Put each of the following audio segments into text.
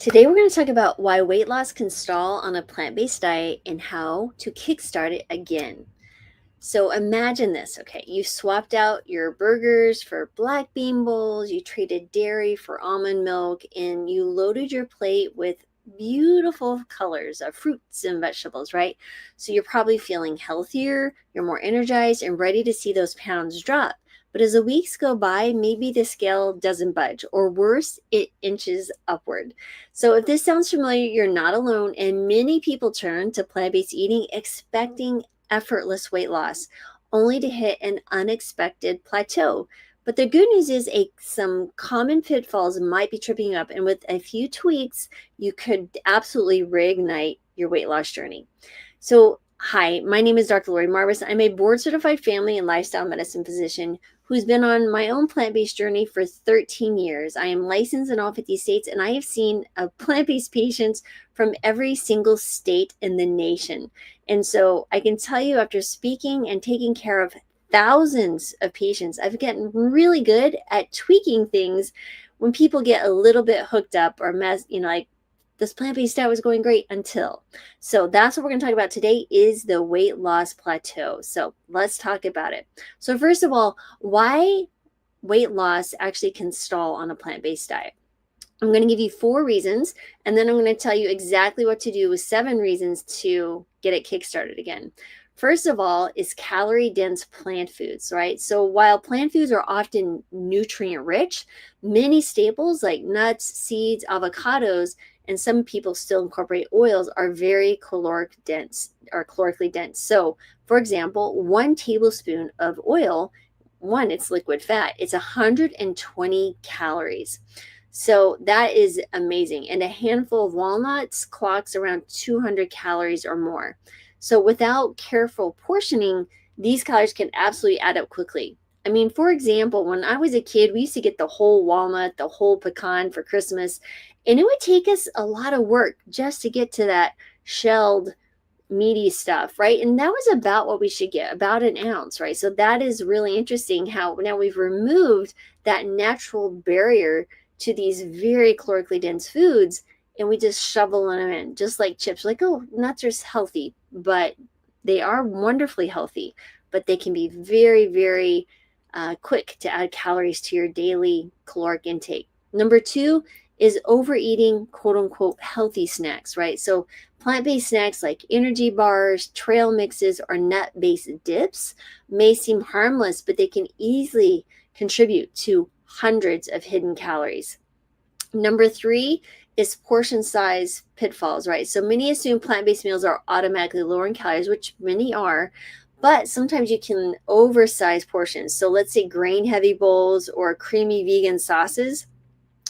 Today, we're going to talk about why weight loss can stall on a plant based diet and how to kickstart it again. So, imagine this, okay? You swapped out your burgers for black bean bowls, you traded dairy for almond milk, and you loaded your plate with beautiful colors of fruits and vegetables, right? So, you're probably feeling healthier, you're more energized, and ready to see those pounds drop. But as the weeks go by, maybe the scale doesn't budge, or worse, it inches upward. So, if this sounds familiar, you're not alone, and many people turn to plant based eating expecting effortless weight loss, only to hit an unexpected plateau. But the good news is some common pitfalls might be tripping up, and with a few tweaks, you could absolutely reignite your weight loss journey. So, hi, my name is Dr. Lori Marvis. I'm a board certified family and lifestyle medicine physician who's been on my own plant based journey for 13 years. I am licensed in all 50 states, and I have seen plant based patients from every single state in the nation. And so I can tell you, after speaking and taking care of thousands of patients, I've gotten really good at tweaking things when people get a little bit hooked up or like this plant-based diet was going great until. So that's what we're going to talk about today is the weight loss plateau. So let's talk about it. So first of all, why weight loss actually can stall on a plant-based diet. I'm going to give you 4 reasons, and then I'm going to tell you exactly what to do with 7 reasons to get it kickstarted again. First of all is calorie-dense plant foods, right? So while plant foods are often nutrient-rich, many staples like nuts, seeds, avocados, and some people still incorporate oils are very calorically dense. So, for example, 1 tablespoon of oil, it's liquid fat, it's 120 calories. So that is amazing. And a handful of walnuts clocks around 200 calories or more. So without careful portioning, these calories can absolutely add up quickly. I mean, for example, when I was a kid, we used to get the whole walnut, the whole pecan for Christmas, and it would take us a lot of work just to get to that shelled, meaty stuff, right? And that was about what we should get, about an ounce, right? So that is really interesting how now we've removed that natural barrier to these very calorically dense foods, and we just shovel them in, just like chips. Like, oh, nuts are healthy, but they are wonderfully healthy, but they can be very, very quick to add calories to your daily caloric intake. Number 2 is overeating quote unquote healthy snacks, right? So plant-based snacks like energy bars, trail mixes, or nut-based dips may seem harmless, but they can easily contribute to hundreds of hidden calories. Number 3 is portion size pitfalls, right? So many assume plant-based meals are automatically lower in calories, which many are, but sometimes you can oversize portions. So let's say grain-heavy bowls or creamy vegan sauces,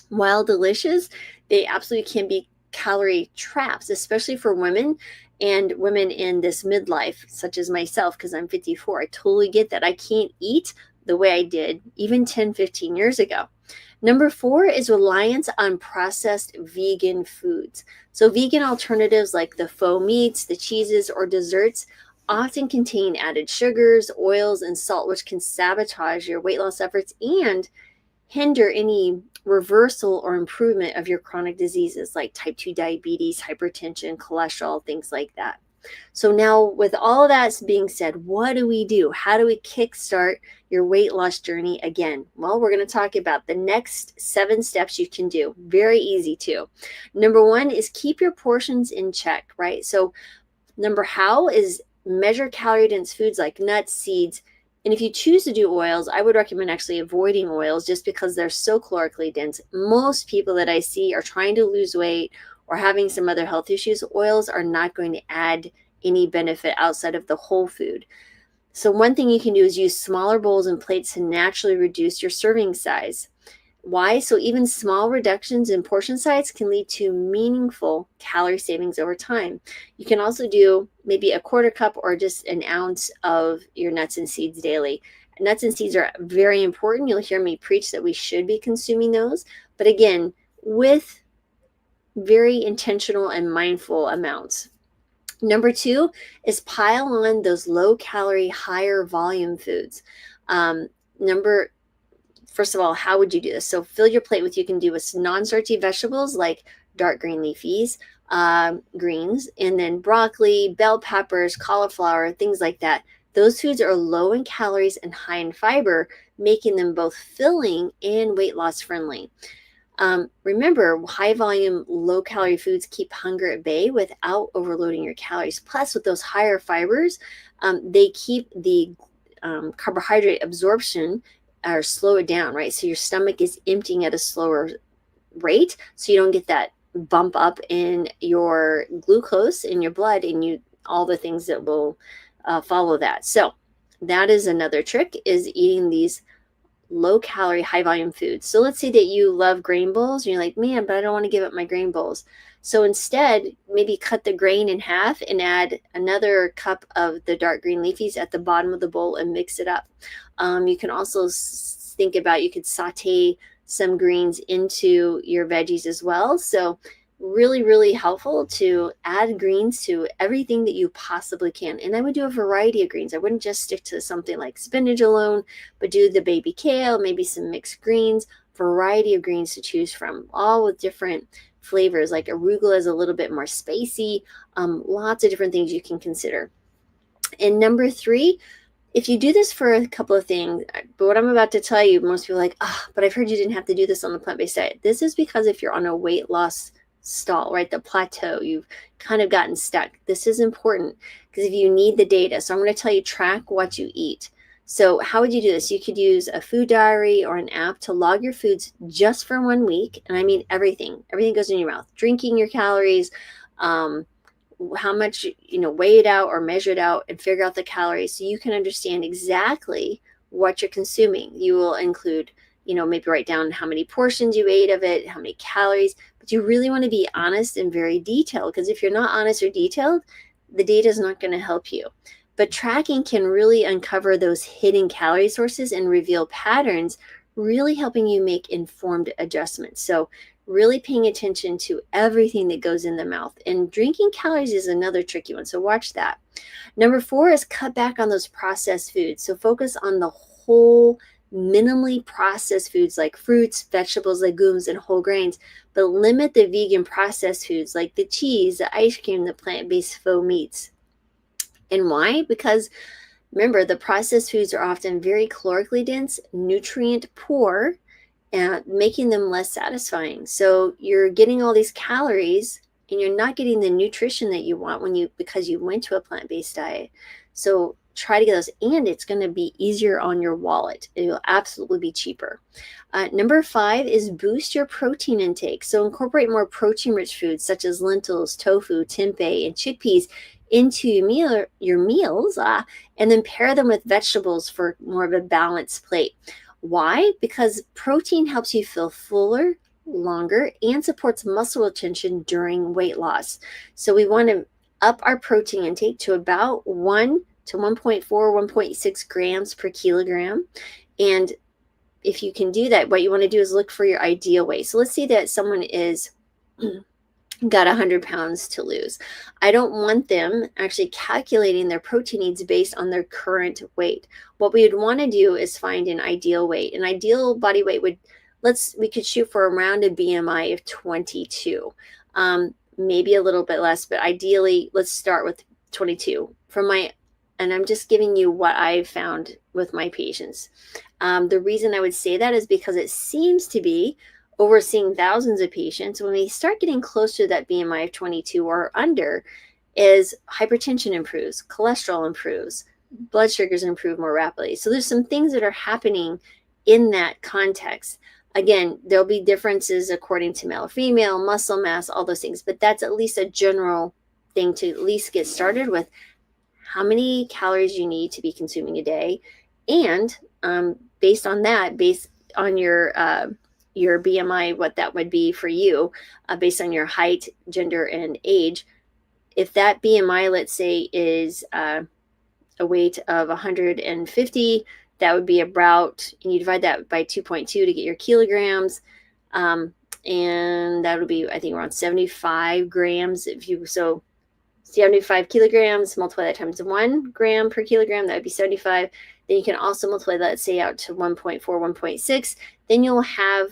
while delicious, they absolutely can be calorie traps, especially for women and women in this midlife, such as myself, because I'm 54. I totally get that. I can't eat the way I did even 10, 15 years ago. Number 4 is reliance on processed vegan foods. So vegan alternatives like the faux meats, the cheeses, or desserts often contain added sugars, oils, and salt, which can sabotage your weight loss efforts and hinder any reversal or improvement of your chronic diseases like type 2 diabetes, hypertension, cholesterol, things like that. So now with all of that being said, what do we do? How do we kickstart your weight loss journey again? Well, we're going to talk about the next 7 steps you can do. Very easy too. Number 1 is keep your portions in check, right? So how is measure calorie dense foods like nuts, seeds, and if you choose to do oils, I would recommend actually avoiding oils just because they're so calorically dense. Most people that I see are trying to lose weight or having some other health issues. Oils are not going to add any benefit outside of the whole food. So one thing you can do is use smaller bowls and plates to naturally reduce your serving size. Why? So even small reductions in portion size can lead to meaningful calorie savings over time. You can also do maybe a quarter cup or just an ounce of your nuts and seeds daily. Nuts and seeds are very important. You'll hear me preach that we should be consuming those, but again, with very intentional and mindful amounts. Number 2 is pile on those low calorie, higher volume foods. First of all, how would you do this? So fill your plate with, you can do with non-starchy vegetables like dark green leafies, greens, and then broccoli, bell peppers, cauliflower, things like that. Those foods are low in calories and high in fiber, making them both filling and weight loss friendly. Remember, high volume, low calorie foods keep hunger at bay without overloading your calories. Plus, with those higher fibers, they keep the carbohydrate absorption or slow it down, right? So your stomach is emptying at a slower rate, so you don't get that bump up in your glucose in your blood and all the things that will follow that. So that is another trick, is eating these low calorie, high volume foods. So let's say that you love grain bowls and you're like, man, but I don't want to give up my grain bowls. So instead, maybe cut the grain in half and add another cup of the dark green leafies at the bottom of the bowl and mix it up. You can also think about, you could saute some greens into your veggies as well. So really, really helpful to add greens to everything that you possibly can. And I would do a variety of greens. I wouldn't just stick to something like spinach alone, but do the baby kale, maybe some mixed greens, variety of greens to choose from, all with different flavors. Like arugula is a little bit more spicy. Lots of different things you can consider. And number 3, if you do this for a couple of things, but what I'm about to tell you, most people are like, but I've heard you didn't have to do this on the plant-based diet. This is because if you're on a weight loss stall, right, the plateau, you've kind of gotten stuck. This is important because if you need the data, so I'm going to tell you, track what you eat. So how would you do this? You could use a food diary or an app to log your foods just for 1 week. And I mean everything goes in your mouth, drinking your calories, how much, weigh it out or measure it out and figure out the calories so you can understand exactly what you're consuming. You will include, maybe write down how many portions you ate of it, how many calories, but you really want to be honest and very detailed, because if you're not honest or detailed, the data is not going to help you. But tracking can really uncover those hidden calorie sources and reveal patterns, really helping you make informed adjustments. So really paying attention to everything that goes in the mouth. And drinking calories is another tricky one, so watch that. Number 4 is cut back on those processed foods. So focus on the whole, minimally processed foods like fruits, vegetables, legumes, and whole grains, but limit the vegan processed foods like the cheese, the ice cream, the plant-based faux meats. And why? Because remember, the processed foods are often very calorically dense, nutrient poor, and making them less satisfying. So you're getting all these calories and you're not getting the nutrition that you want because you went to a plant-based diet. So try to get those, and it's going to be easier on your wallet. It will absolutely be cheaper. Number 5 is boost your protein intake. So incorporate more protein-rich foods such as lentils, tofu, tempeh, and chickpeas into your meals, and then pair them with vegetables for more of a balanced plate. Why? Because protein helps you feel fuller, longer, and supports muscle retention during weight loss. So we want to up our protein intake to about 1 to 1.4, 1.6 grams per kilogram. And if you can do that, what you want to do is look for your ideal weight. So let's say that someone is got 100 pounds to lose. I don't want them actually calculating their protein needs based on their current weight. What we would want to do is find an ideal weight. An ideal body weight we could shoot for around a BMI of 22, maybe a little bit less, but ideally let's start with 22. And I'm just giving you what I've found with my patients. The reason I would say that is because it seems to be, overseeing thousands of patients, when we start getting close to that BMI of 22 or under, is hypertension improves, cholesterol improves, blood sugars improve more rapidly. So there's some things that are happening in that context. Again, there'll be differences according to male or female, muscle mass, all those things, but that's at least a general thing to at least get started with. How many calories you need to be consuming a day, and based on your BMI, what that would be for you, based on your height, gender, and age. If that BMI, let's say, is a weight of 150, that would be about, and you divide that by 2.2 to get your kilograms, and that would be, I think, around 75 grams. 75 kilograms, multiply that times 1 gram per kilogram, that would be 75. Then you can also multiply that, say, out to 1.4, 1.6. Then you'll have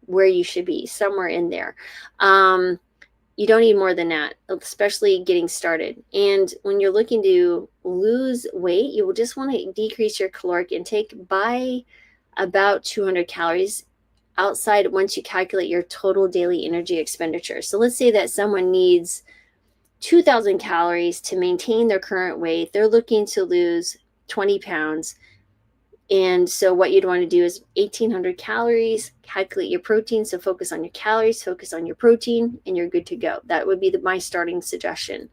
where you should be, somewhere in there. You don't need more than that, especially getting started. And when you're looking to lose weight, you will just want to decrease your caloric intake by about 200 calories outside once you calculate your total daily energy expenditure. So let's say that someone needs 2,000 calories to maintain their current weight. They're looking to lose 20 pounds. And so what you'd want to do is 1,800 calories, calculate your protein. So focus on your calories, focus on your protein, and you're good to go. That would be my starting suggestion.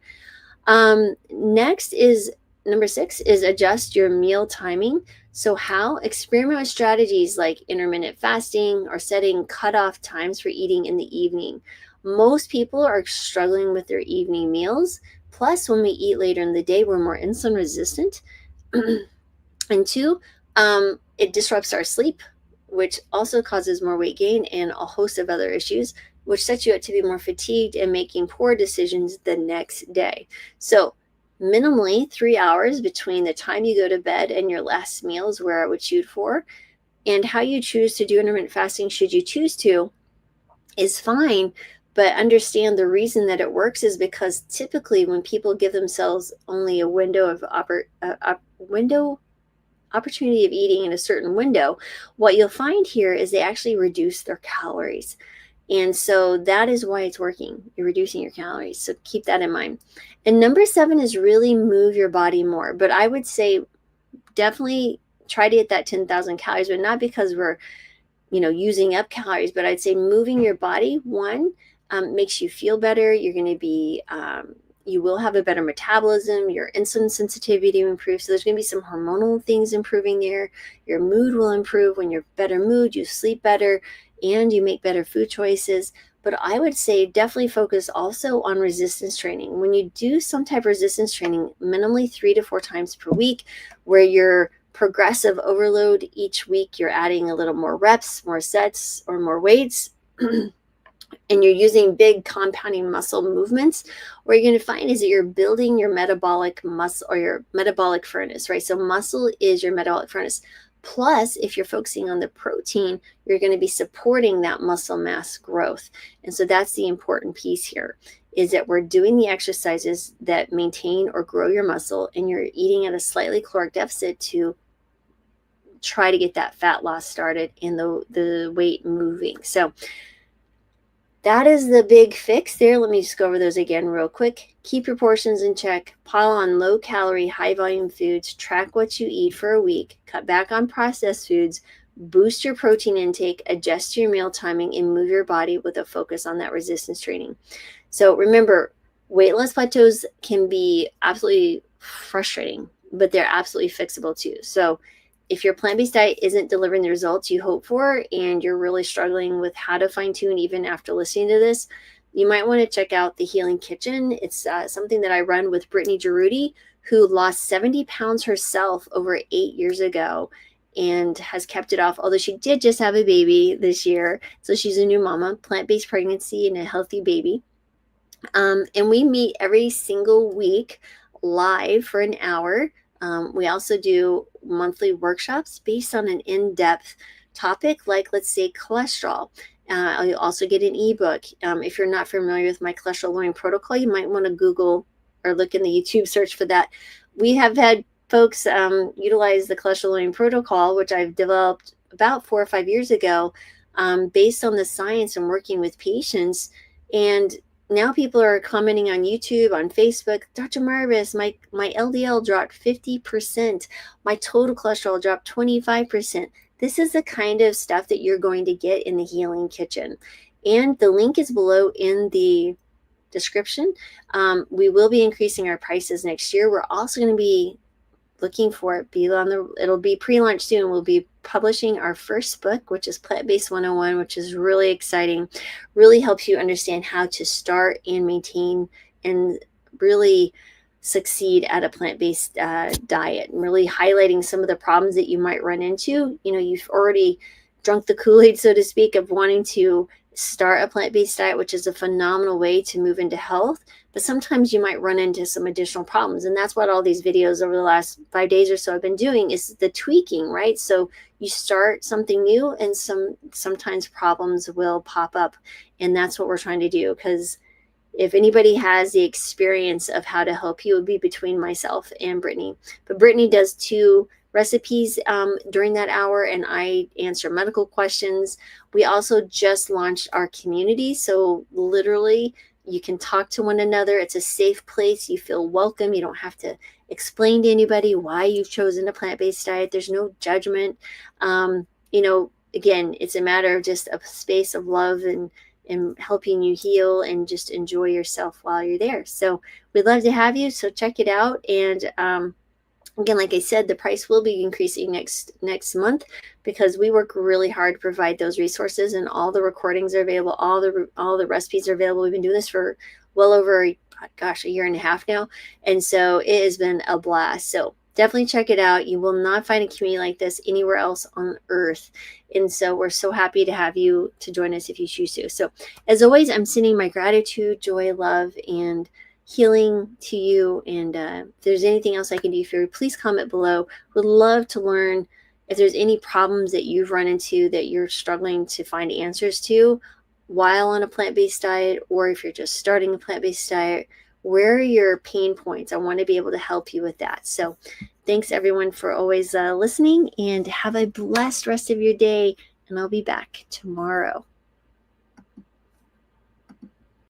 Next is number 6 is adjust your meal timing. So how? Experiment with strategies like intermittent fasting or setting cutoff times for eating in the evening. Most people are struggling with their evening meals. Plus, when we eat later in the day, we're more insulin resistant. And 2, it disrupts our sleep, which also causes more weight gain and a host of other issues, which sets you up to be more fatigued and making poor decisions the next day. So minimally 3 hours between the time you go to bed and your last meal is where I would shoot for. And how you choose to do intermittent fasting, should you choose to, is fine. But understand the reason that it works is because typically when people give themselves only a window of opportunity of eating in a certain window, what you'll find here is they actually reduce their calories. And so that is why it's working. You're reducing your calories. So keep that in mind. And number 7 is really move your body more. But I would say definitely try to hit that 10,000 calories, but not because we're, using up calories, but I'd say moving your body, one, makes you feel better. You're going to be, you will have a better metabolism, your insulin sensitivity will improve. So there's going to be some hormonal things improving there. Your mood will improve. When you're better mood, you sleep better and you make better food choices. But I would say definitely focus also on resistance training. When you do some type of resistance training, minimally 3 to 4 times per week, where you're progressive overload each week, you're adding a little more reps, more sets, or more weights. And you're using big compounding muscle movements, what you're going to find is that you're building your metabolic muscle or your metabolic furnace, right? So muscle is your metabolic furnace. Plus, if you're focusing on the protein, you're going to be supporting that muscle mass growth. And so that's the important piece here, is that we're doing the exercises that maintain or grow your muscle, and you're eating at a slightly caloric deficit to try to get that fat loss started and the weight moving. So that is the big fix there. Let me just go over those again real quick. Keep your portions in check. Pile on low-calorie, high-volume foods. Track what you eat for a week. Cut back on processed foods. Boost your protein intake. Adjust your meal timing and move your body with a focus on that resistance training. So remember, weight loss plateaus can be absolutely frustrating, but they're absolutely fixable too. So if your plant-based diet isn't delivering the results you hope for and you're really struggling with how to fine-tune even after listening to this, you might want to check out the Healing Kitchen. It's something that I run with Brittany Giroudi, who lost 70 pounds herself over 8 years ago and has kept it off, although she did just have a baby this year. So she's a new mama, plant-based pregnancy and a healthy baby. And we meet every single week live for an hour. We also do monthly workshops based on an in-depth topic, like let's say cholesterol. You'll also get an ebook. If you're not familiar with my cholesterol lowering protocol, you might want to Google or look in the YouTube search for that. We have had folks utilize the cholesterol lowering protocol, which I've developed about 4 or 5 years ago, based on the science and working with patients. And now people are commenting on YouTube, on Facebook, Dr. Marvis, my LDL dropped 50%. My total cholesterol dropped 25%. This is the kind of stuff that you're going to get in the Healing Kitchen. And the link is below in the description. We will be increasing our prices next year. We're also going to be looking for it. It'll be pre-launch soon. We'll be publishing our first book, which is Plant-Based 101, which is really exciting. Really helps you understand how to start and maintain and really succeed at a plant-based diet, and really highlighting some of the problems that you might run into. You've already drunk the Kool-Aid, so to speak, of wanting to start a plant-based diet, which is a phenomenal way to move into health, but sometimes you might run into some additional problems. And that's what all these videos over the last 5 days or so I've been doing, is the tweaking, right? So you start something new and sometimes problems will pop up. And that's what we're trying to do, because if anybody has the experience of how to help you, it would be between myself and Brittany. But Brittany does 2 recipes during that hour, and I answer medical questions. We also just launched our community, so literally you can talk to one another. It's a safe place. You feel welcome. You don't have to explain to anybody why you've chosen a plant-based diet. There's no judgment. Again, it's a matter of just a space of love and helping you heal and just enjoy yourself while you're there. So we'd love to have you. So check it out. And again, like I said, the price will be increasing next month, because we work really hard to provide those resources, and all the recordings are available. All the recipes are available. We've been doing this for well over, a year and a half now. And so it has been a blast. So definitely check it out. You will not find a community like this anywhere else on earth. And so we're so happy to have you to join us if you choose to. So as always, I'm sending my gratitude, joy, love, and healing to you. And if there's anything else I can do for you, please comment below. Would love to learn if there's any problems that you've run into that you're struggling to find answers to while on a plant-based diet, or if you're just starting a plant-based diet. Where are your pain points? I want to be able to help you with that. So thanks everyone for always listening, and have a blessed rest of your day. And I'll be back tomorrow.